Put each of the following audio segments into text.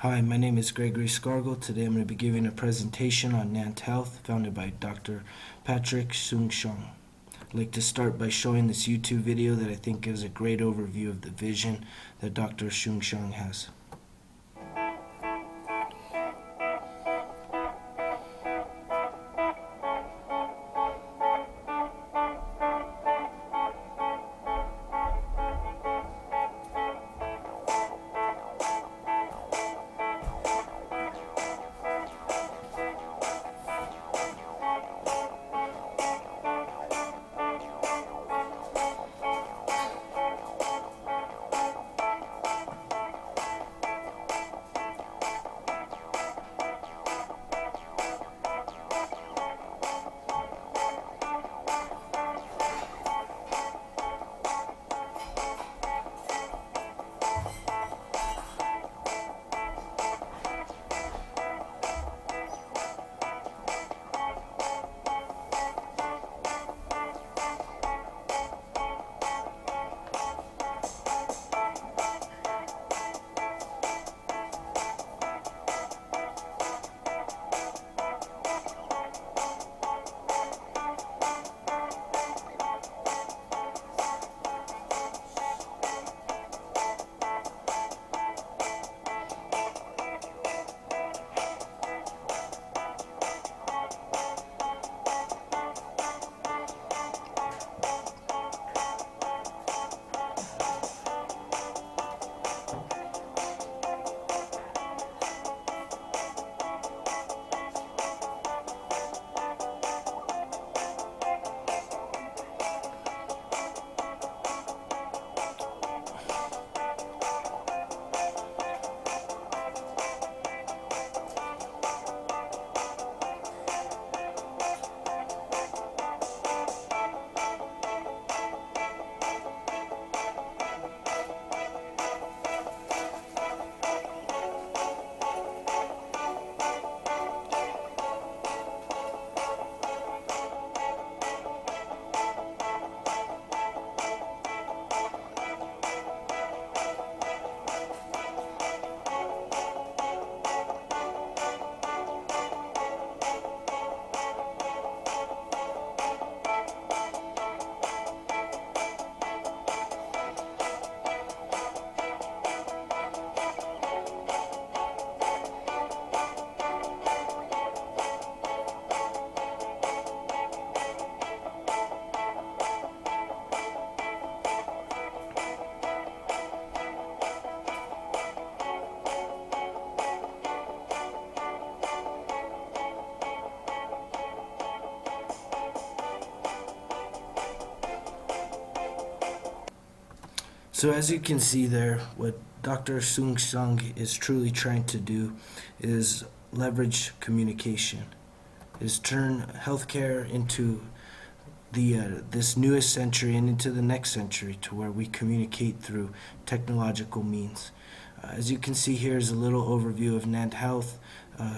Hi, my name is Gregory Scargall. Today I'm going to be giving a presentation on Nanthealth, founded by Dr. Patrick Soong-Chong. I'd like to start by showing this YouTube video that I think gives a great overview of the vision that Dr. Soong-Chong has. So as you can see there, what Dr. Soong-Chong is truly trying to do is leverage communication, is turn healthcare into this newest century and into the next century, to where we communicate through technological means. As you can see here is a little overview of Nanthealth.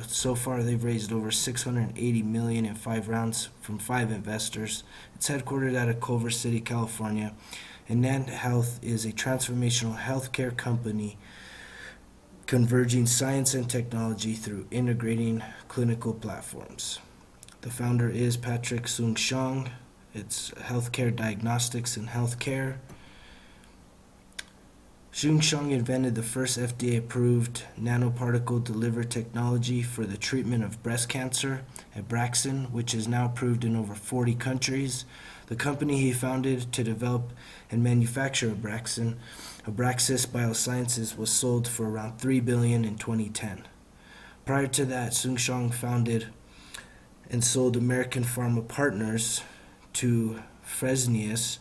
So far they've raised over $680 million in 5 rounds from 5 investors. It's headquartered out of Culver City, California. And Nanthealth is a transformational healthcare company converging science and technology through integrating clinical platforms. The founder is Patrick Soong-Chong. It's healthcare diagnostics and healthcare. Soong-Chong invented the first FDA-approved nanoparticle delivery technology for the treatment of breast cancer, Abraxane, which is now approved in over 40 countries. The company he founded to develop and manufacture Abraxane, Abraxis Biosciences, was sold for around $3 billion in 2010. Prior to that, Soong-Chong founded and sold American Pharma Partners to Fresenius,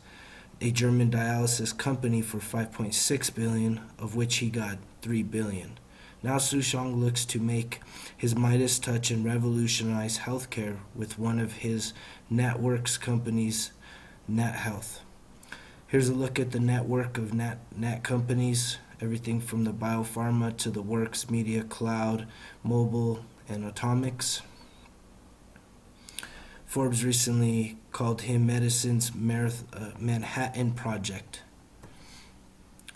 a German dialysis company, for $5.6 billion, of which he got $3 billion. Now Soong-Chong looks to make his Midas touch and revolutionize healthcare with one of his networks companies, Nanthealth. Here's a look at the network of Nat companies, everything from the biopharma to the works, media, cloud, mobile, and atomics. Forbes recently called him medicine's Manhattan Project.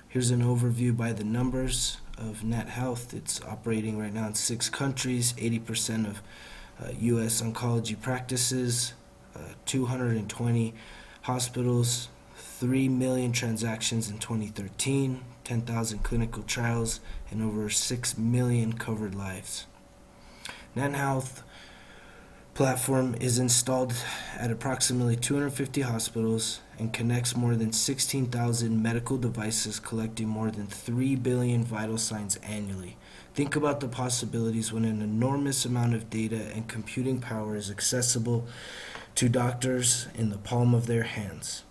Here's an overview by the numbers of Nanthealth. It's operating right now in 6 countries, 80% of U.S. oncology practices, 220 hospitals, 3 million transactions in 2013, 10,000 clinical trials, and over 6 million covered lives. Nanthealth platform is installed at approximately 250 hospitals and connects more than 16,000 medical devices, collecting more than 3 billion vital signs annually. Think about the possibilities when an enormous amount of data and computing power is accessible to doctors in the palm of their hands.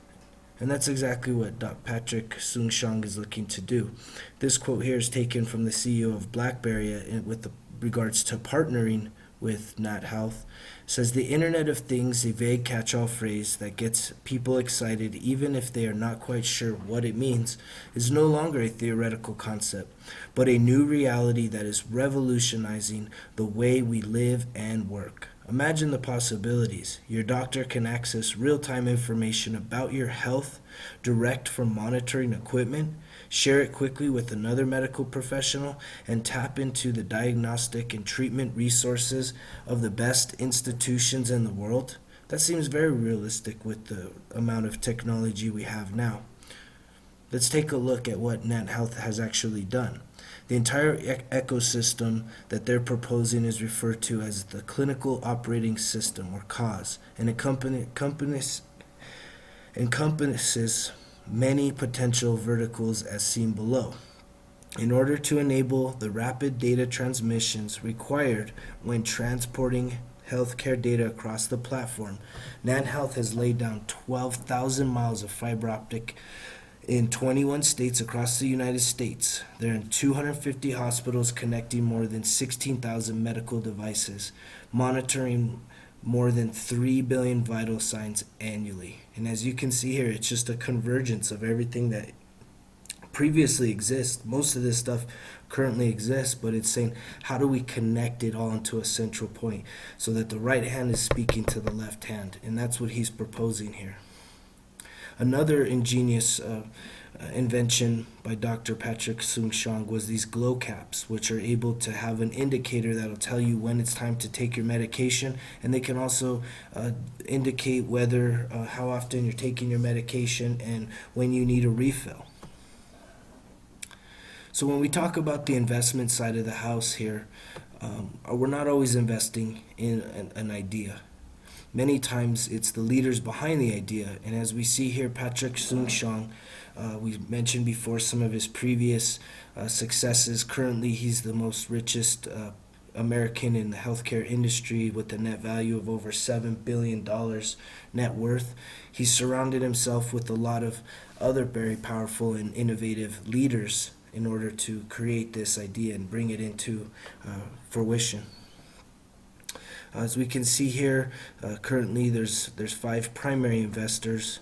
And that's exactly what Dr. Patrick Soon-Shiong is looking to do. This quote here is taken from the CEO of BlackBerry with regards to partnering with Nanthealth. It says, "The Internet of Things, a vague catch-all phrase that gets people excited even if they are not quite sure what it means, is no longer a theoretical concept, but a new reality that is revolutionizing the way we live and work. Imagine the possibilities. Your doctor can access real-time information about your health direct from monitoring equipment, share it quickly with another medical professional, and tap into the diagnostic and treatment resources of the best institutions in the world. That seems very realistic with the amount of technology we have now. Let's take a look at what Nanthealth has actually done. The entire ecosystem that they're proposing is referred to as the Clinical Operating System, or COS, and encompasses many potential verticals as seen below. In order to enable the rapid data transmissions required when transporting healthcare data across the platform, Nanthealth has laid down 12,000 miles of fiber optic in 21 states across the United States. They're in 250 hospitals, connecting more than 16,000 medical devices, monitoring more than 3 billion vital signs annually. And as you can see here, it's just a convergence of everything that previously exists. Most of this stuff currently exists, but it's saying, how do we connect it all into a central point so that the right hand is speaking to the left hand? And that's what he's proposing here. Another ingenious invention by Dr. Patrick Soon-Shiong was these glow caps, which are able to have an indicator that'll tell you when it's time to take your medication, and they can also indicate whether how often you're taking your medication and when you need a refill. So when we talk about the investment side of the house here, we're not always investing in an idea. Many times it's the leaders behind the idea, and as we see here, Patrick Soon-Shiong, we mentioned before some of his previous successes. Currently, he's the most richest American in the healthcare industry with a net value of over $7 billion net worth. He's surrounded himself with a lot of other very powerful and innovative leaders in order to create this idea and bring it into fruition. As we can see here, currently there's 5 primary investors.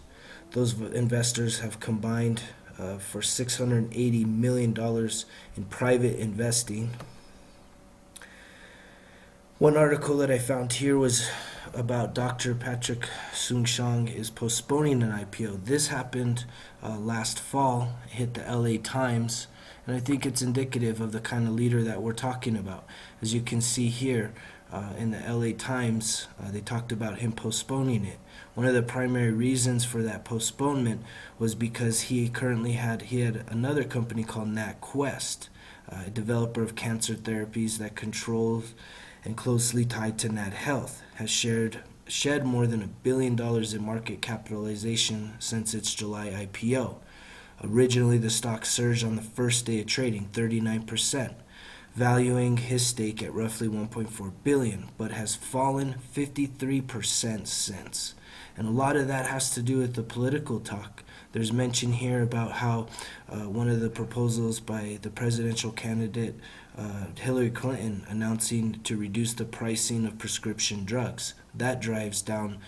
Those investors have combined for $680 million in private investing. One article that I found here was about Dr. Patrick Soon-Shiong is postponing an IPO. This happened last fall, hit the LA Times, and I think it's indicative of the kind of leader that we're talking about. As you can see here, in the LA Times, they talked about him postponing it. One of the primary reasons for that postponement was because he had another company called NatQuest, a developer of cancer therapies that controls and closely tied to Nanthealth, has shed more than $1 billion in market capitalization since its July IPO. Originally, the stock surged on the first day of trading 39%. Valuing his stake at roughly $1.4 billion, but has fallen 53% since. And a lot of that has to do with the political talk. There's mention here about how one of the proposals by the presidential candidate Hillary Clinton announcing to reduce the pricing of prescription drugs. That drives down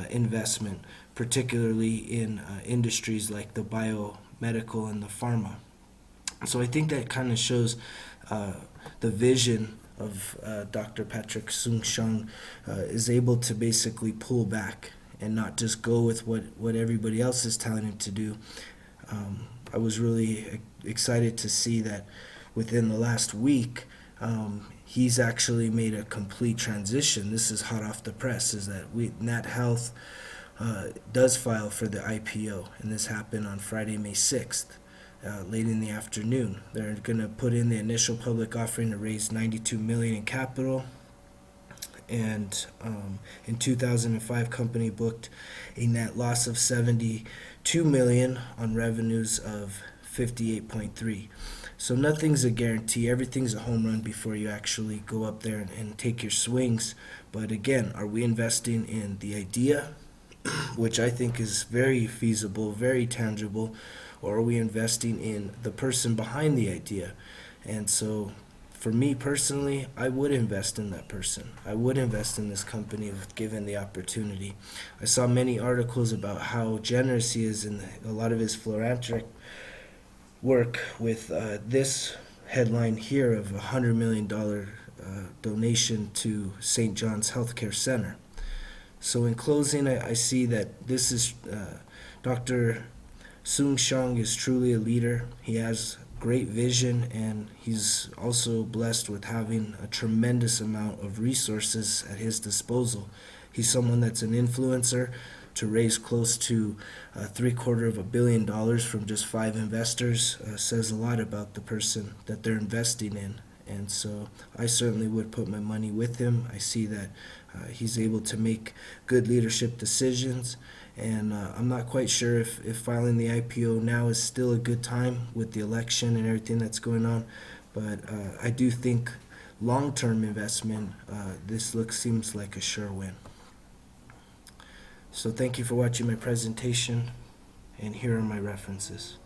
investment, particularly in industries like the biomedical and the pharma. So I think that kind of shows the vision of Dr. Patrick Soon-Shiong is able to basically pull back and not just go with what everybody else is telling him to do. I was really excited to see that within the last week, he's actually made a complete transition. This is hot off the press, is that Nanthealth does file for the IPO, and this happened on Friday, May 6th. Late in the afternoon, they're going to put in the initial public offering to raise $92 million in capital. And in 2005, company booked a net loss of $72 million on revenues of 58.3. So nothing's a guarantee. Everything's a home run before you actually go up there and take your swings. But again, are we investing in the idea, which I think is very feasible, very tangible, or are we investing in the person behind the idea? And so for me personally, I would invest in that person. I would invest in this company if given the opportunity. I saw many articles about how generous he is in a lot of his philanthropic work, with this headline here of $100 million donation to St. John's Healthcare Center. So in closing, I see that this is Dr. Soong Shang is truly a leader. He has great vision, and he's also blessed with having a tremendous amount of resources at his disposal. He's someone that's an influencer. To raise close to $750 million from just 5 investors says a lot about the person that they're investing in. And so I certainly would put my money with him. I see that he's able to make good leadership decisions. And I'm not quite sure if filing the IPO now is still a good time with the election and everything that's going on. But I do think long-term investment, this seems like a sure win. So thank you for watching my presentation, and here are my references.